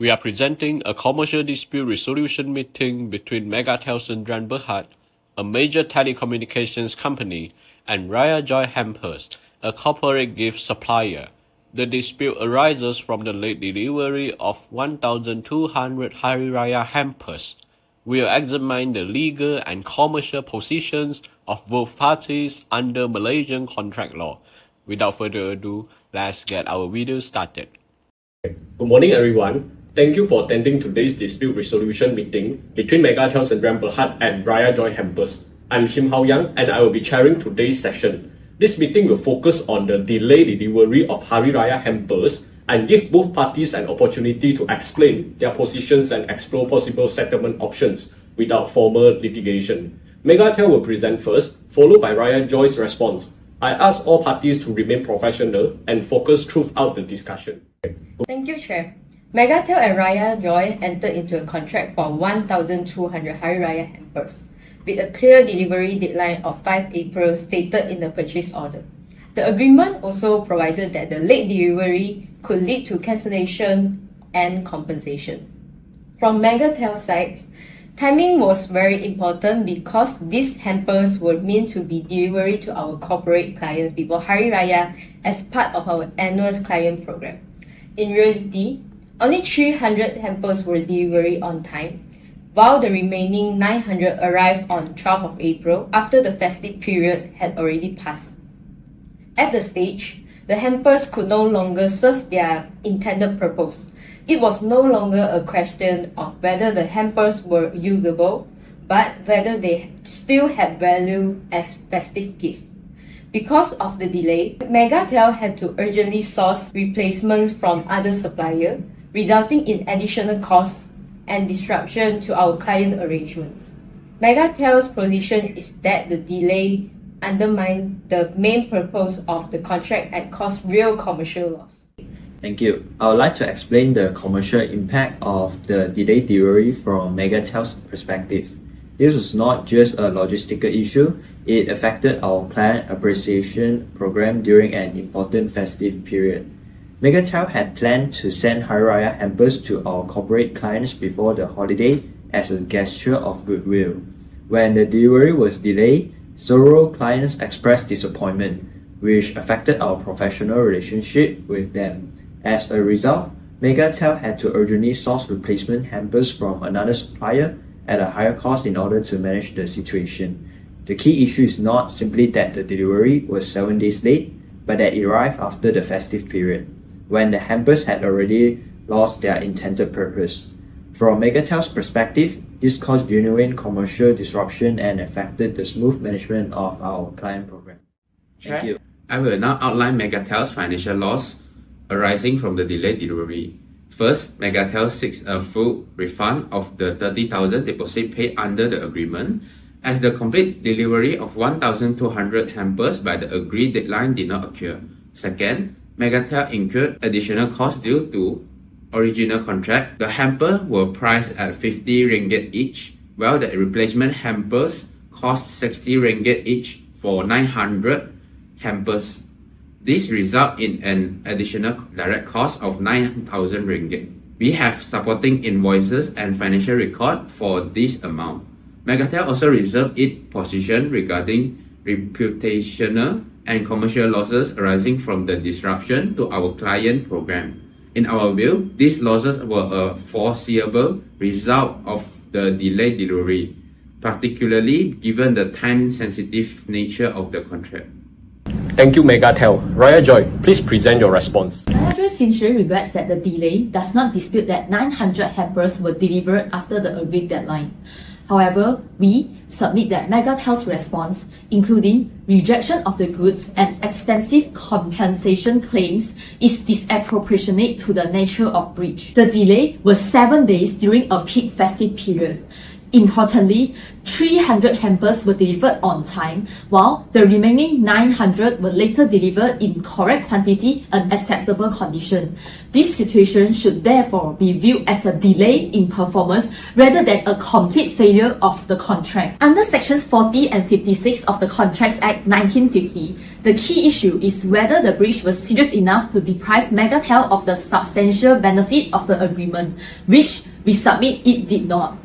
We are presenting a commercial dispute resolution meeting between Megatel and Berhad, a major telecommunications company, and Raya Joy Hampers, a corporate gift supplier. The dispute arises from the late delivery of 1,200 Hari Raya hampers. We'll examine the legal and commercial positions of both parties under Malaysian contract law. Without further ado, let's get our video started. Good morning, everyone. Thank you for attending today's dispute resolution meeting between Megatel and Berhad and Raya Joy Hampers. I'm Shim Hao Yang and I will be chairing today's session. This meeting will focus on the delayed delivery of Hari Raya hampers and give both parties an opportunity to explain their positions and explore possible settlement options without formal litigation. Megatel will present first, followed by Raya Joy's response. I ask all parties to remain professional and focus throughout the discussion. Thank you, Chair. Megatel and Raya Joy entered into a contract for 1,200 Hari Raya hampers, with a clear delivery deadline of 5 April stated in the purchase order. The agreement also provided that the late delivery could lead to cancellation and compensation. From Megatel's side, timing was very important because these hampers were meant to be delivered to our corporate clients before Hari Raya as part of our annual client program. In reality, only 300 hampers were delivered on time, while the remaining 900 arrived on 12th of April after the festive period had already passed. At the stage, the hampers could no longer serve their intended purpose. It was no longer a question of whether the hampers were usable, but whether they still had value as festive gifts. Because of the delay, Megatel had to urgently source replacements from other suppliers, resulting in additional costs and disruption to our client arrangements. Megatel's position is that the delay undermined the main purpose of the contract and caused real commercial loss. Thank you. I would like to explain the commercial impact of the delayed delivery from Megatel's perspective. This was not just a logistical issue, it affected our client appreciation program during an important festive period. Megatel had planned to send Hari Raya hampers to our corporate clients before the holiday as a gesture of goodwill. When the delivery was delayed, several clients expressed disappointment, which affected our professional relationship with them. As a result, Megatel had to urgently source replacement hampers from another supplier at a higher cost in order to manage the situation. The key issue is not simply that the delivery was 7 days late, but that it arrived after the festive period, when the hampers had already lost their intended purpose. From Megatel's perspective, this caused genuine commercial disruption and affected the smooth management of our client program. Thank you. I will now outline Megatel's financial loss arising from the delayed delivery. First, Megatel seeks a full refund of the 30,000 deposit paid under the agreement, as the complete delivery of 1,200 hampers by the agreed deadline did not occur. Second, Megatel incurred additional costs due to original contract. The hampers were priced at 50 ringgit each, while the replacement hampers cost 60 ringgit each for 900 hampers. This resulted in an additional direct cost of 9,000 ringgit. We have supporting invoices and financial record for this amount. Megatel also reserved its position regarding reputational and commercial losses arising from the disruption to our client program. In our view, these losses were a foreseeable result of the delayed delivery, particularly given the time-sensitive nature of the contract. Thank you, Megatel. Raya Joy, please present your response. Raya Joy sincerely regrets that the delay does not dispute that 900 hampers were delivered after the agreed deadline. However, we submit that Megatel's response, including rejection of the goods and extensive compensation claims, is disproportionate to the nature of breach. The delay was 7 days during a peak festive period. Importantly, 300 hampers were delivered on time, while the remaining 900 were later delivered in correct quantity and acceptable condition. This situation should therefore be viewed as a delay in performance rather than a complete failure of the contract. Under Sections 40 and 56 of the Contracts Act 1950, the key issue is whether the breach was serious enough to deprive Megatel of the substantial benefit of the agreement, which we submit it did not.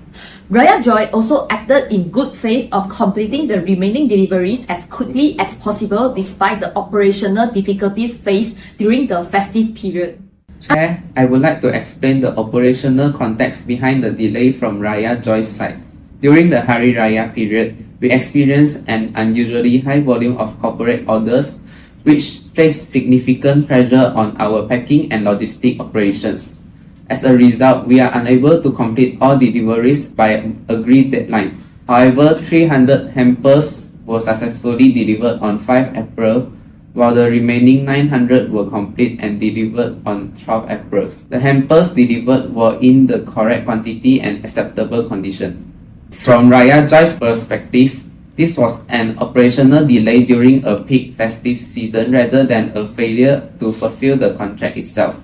Raya Joy also acted in good faith of completing the remaining deliveries as quickly as possible despite the operational difficulties faced during the festive period. Chair, I would like to explain the operational context behind the delay from Raya Joy's side. During the Hari Raya period, we experienced an unusually high volume of corporate orders, which placed significant pressure on our packing and logistic operations. As a result, we are unable to complete all deliveries by agreed deadline. However, 300 hampers were successfully delivered on 5 April, while the remaining 900 were complete and delivered on 12 April. The hampers delivered were in the correct quantity and acceptable condition. From Raya Joy's perspective, this was an operational delay during a peak festive season rather than a failure to fulfill the contract itself.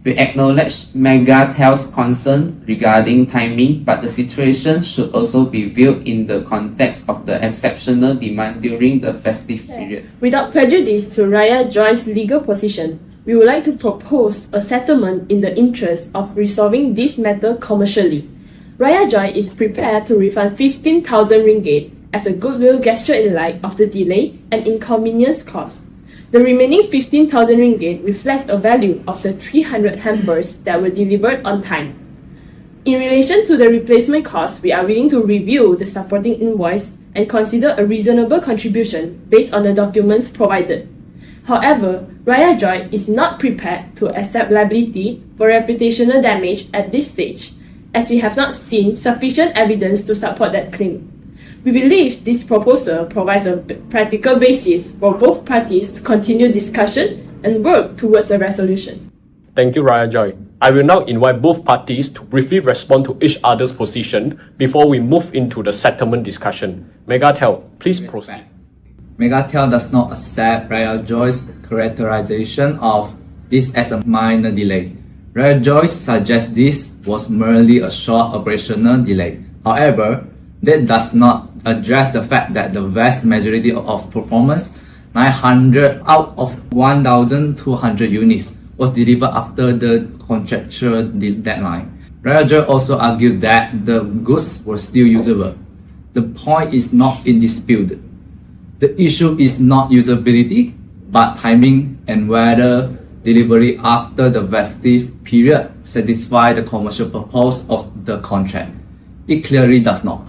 We acknowledge Megatel's concern regarding timing, but the situation should also be viewed in the context of the exceptional demand during the festive period. Without prejudice to Raya Joy's legal position, we would like to propose a settlement in the interest of resolving this matter commercially. Raya Joy is prepared to refund 15,000 ringgit as a goodwill gesture in light of the delay and inconvenience caused. The remaining 15,000 ringgit reflects a value of the 300 hampers that were delivered on time. In relation to the replacement cost, we are willing to review the supporting invoice and consider a reasonable contribution based on the documents provided. However, Raya Joy is not prepared to accept liability for reputational damage at this stage, as we have not seen sufficient evidence to support that claim. We believe this proposal provides a practical basis for both parties to continue discussion and work towards a resolution. Thank you, Raya Joy. I will now invite both parties to briefly respond to each other's position before we move into the settlement discussion. Megatel, please proceed. Megatel does not accept Raya Joy's characterization of this as a minor delay. Raya Joy suggests this was merely a short operational delay. However, that does not address the fact that the vast majority of performance, 900 out of 1,200 units, was delivered after the contractual deadline. Raya Joy also argued that the goods were still usable. The point is not in dispute. The issue is not usability, but timing and whether delivery after the festive period satisfy the commercial purpose of the contract. It clearly does not.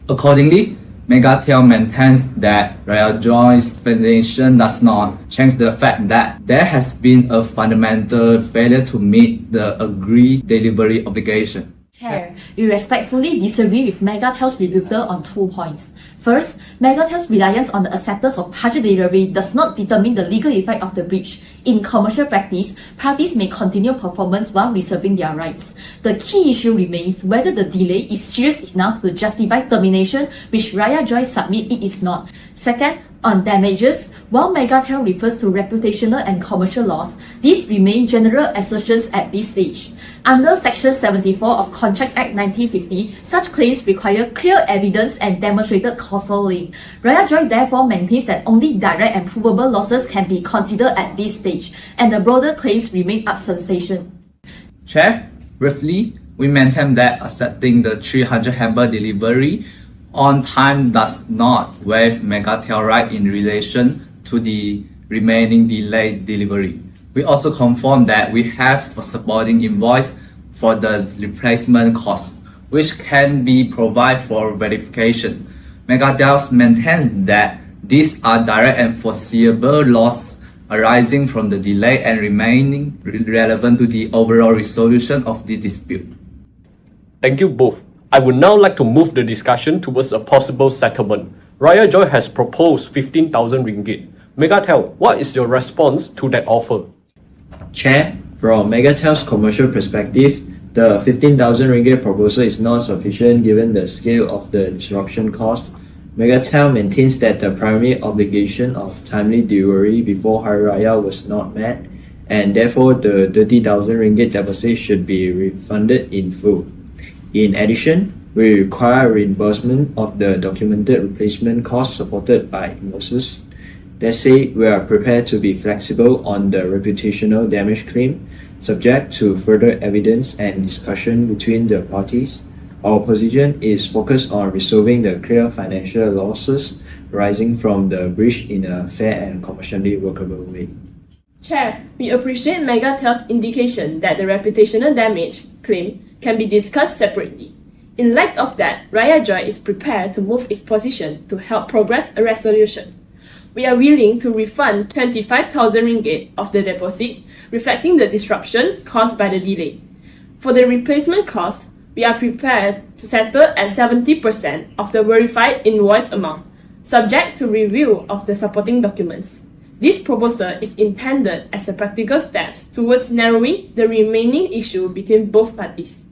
Accordingly, Megatel maintains that Raya Joy's explanation does not change the fact that there has been a fundamental failure to meet the agreed delivery obligation. Chair, we respectfully disagree with Megatel's rebuttal on 2 points. First, Megatel's reliance on the acceptance of partial delivery does not determine the legal effect of the breach. In commercial practice, parties may continue performance while reserving their rights. The key issue remains whether the delay is serious enough to justify termination, which Raya Joy submit it is not. Second, on damages, while Megatel refers to reputational and commercial loss, these remain general assertions at this stage. Under Section 74 of Contracts Act 1950, such claims require clear evidence and demonstrated causal link. Raya Joy therefore maintains that only direct and provable losses can be considered at this stage, and the broader claims remain absensation. Chair, briefly, we maintain that accepting the 300 hamper delivery on time does not waive Megatel right in relation to the remaining delayed delivery. We also confirm that we have a supporting invoice for the replacement cost, which can be provided for verification. Megatel maintains that these are direct and foreseeable losses arising from the delay and remaining relevant to the overall resolution of the dispute. Thank you both. I would now like to move the discussion towards a possible settlement. Raya Joy has proposed 15,000 ringgit. Megatel, what is your response to that offer? Chair, from Megatel's commercial perspective, The 15,000 ringgit proposal is not sufficient given the scale of the disruption cost. Megatel maintains that the primary obligation of timely delivery before Hari Raya was not met, and therefore the 30,000 ringgit deposit should be refunded in full. In addition, we require reimbursement of the documented replacement costs supported by invoices. Let's say we are prepared to be flexible on the reputational damage claim, subject to further evidence and discussion between the parties. Our position is focused on resolving the clear financial losses arising from the breach in a fair and commercially workable way. Chair, we appreciate Megatel's indication that the reputational damage claim can be discussed separately. In light of that, Raya Joy is prepared to move its position to help progress a resolution. We are willing to refund 25,000 ringgit of the deposit, reflecting the disruption caused by the delay. For the replacement costs, we are prepared to settle at 70% of the verified invoice amount, subject to review of the supporting documents. This proposal is intended as a practical step towards narrowing the remaining issue between both parties.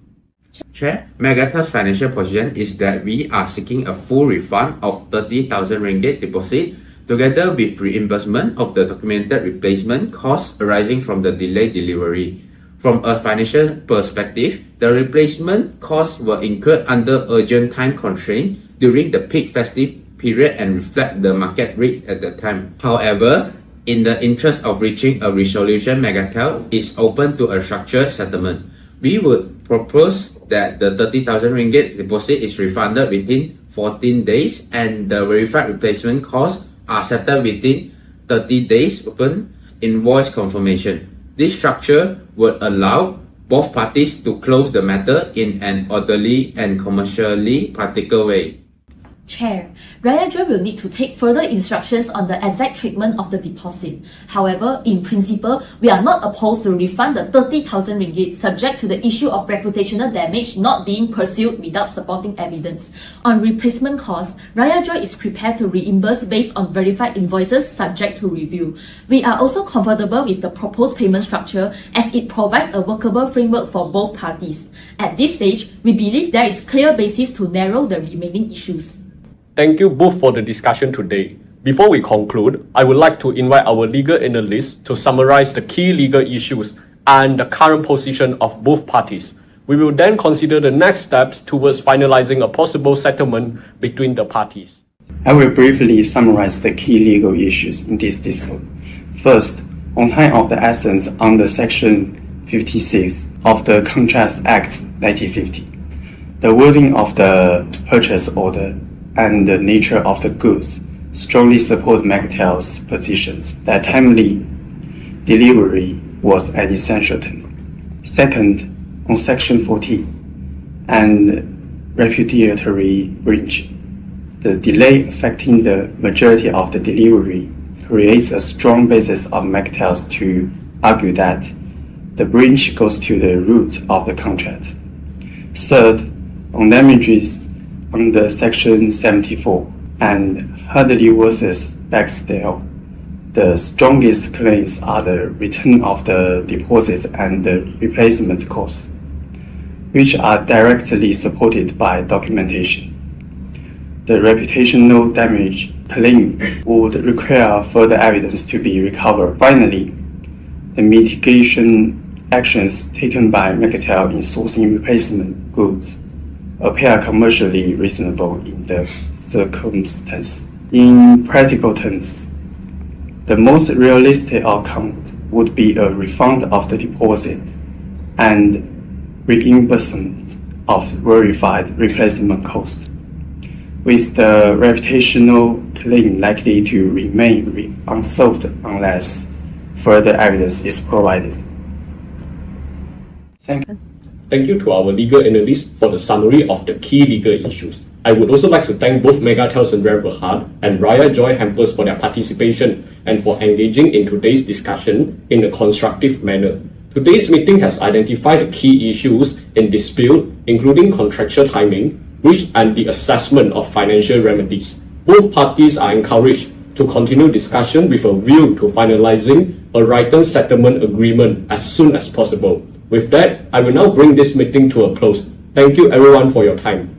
Chair, Megatel's financial position is that we are seeking a full refund of 30,000 ringgit deposit together with reimbursement of the documented replacement costs arising from the delayed delivery. From a financial perspective, the replacement costs were incurred under urgent time constraint during the peak festive period and reflect the market rates at the time. However, in the interest of reaching a resolution, Megatel is open to a structured settlement. We would propose that the 30,000 ringgit deposit is refunded within 14 days and the verified replacement costs are settled within 30 days upon invoice confirmation. This structure would allow both parties to close the matter in an orderly and commercially practical way. Chair, Raya Joy will need to take further instructions on the exact treatment of the deposit. However, in principle, we are not opposed to refund the 30,000 ringgit subject to the issue of reputational damage not being pursued without supporting evidence. On replacement costs, Raya Joy is prepared to reimburse based on verified invoices subject to review. We are also comfortable with the proposed payment structure as it provides a workable framework for both parties. At this stage, we believe there is clear basis to narrow the remaining issues. Thank you both for the discussion today. Before we conclude, I would like to invite our legal analysts to summarize the key legal issues and the current position of both parties. We will then consider the next steps towards finalizing a possible settlement between the parties. I will briefly summarize the key legal issues in this dispute. First, on time of the essence under Section 56 of the Contracts Act 1950, the wording of the purchase order and the nature of the goods strongly support Megatel's positions that timely delivery was an essential term. Second, on Section 40 and repudiatory breach, the delay affecting the majority of the delivery creates a strong basis of Megatel to argue that the breach goes to the root of the contract. Third, on damages under Section 74 and Hardley vs. Baxdale, the strongest claims are the return of the deposit and the replacement costs, which are directly supported by documentation. The reputational damage claim would require further evidence to be recovered. Finally, the mitigation actions taken by Megatel in sourcing replacement goods appear commercially reasonable in the circumstances. In practical terms, the most realistic outcome would be a refund of the deposit and reimbursement of verified replacement costs, with the reputational claim likely to remain unsolved unless further evidence is provided. Thank you. Thank you to our legal analysts for the summary of the key legal issues. I would also like to thank both Megatel and Berhad and Raya Joy Hampers for their participation and for engaging in today's discussion in a constructive manner. Today's meeting has identified the key issues in dispute, including contractual timing, breach, and the assessment of financial remedies. Both parties are encouraged to continue discussion with a view to finalizing a written settlement agreement as soon as possible. With that, I will now bring this meeting to a close. Thank you everyone for your time.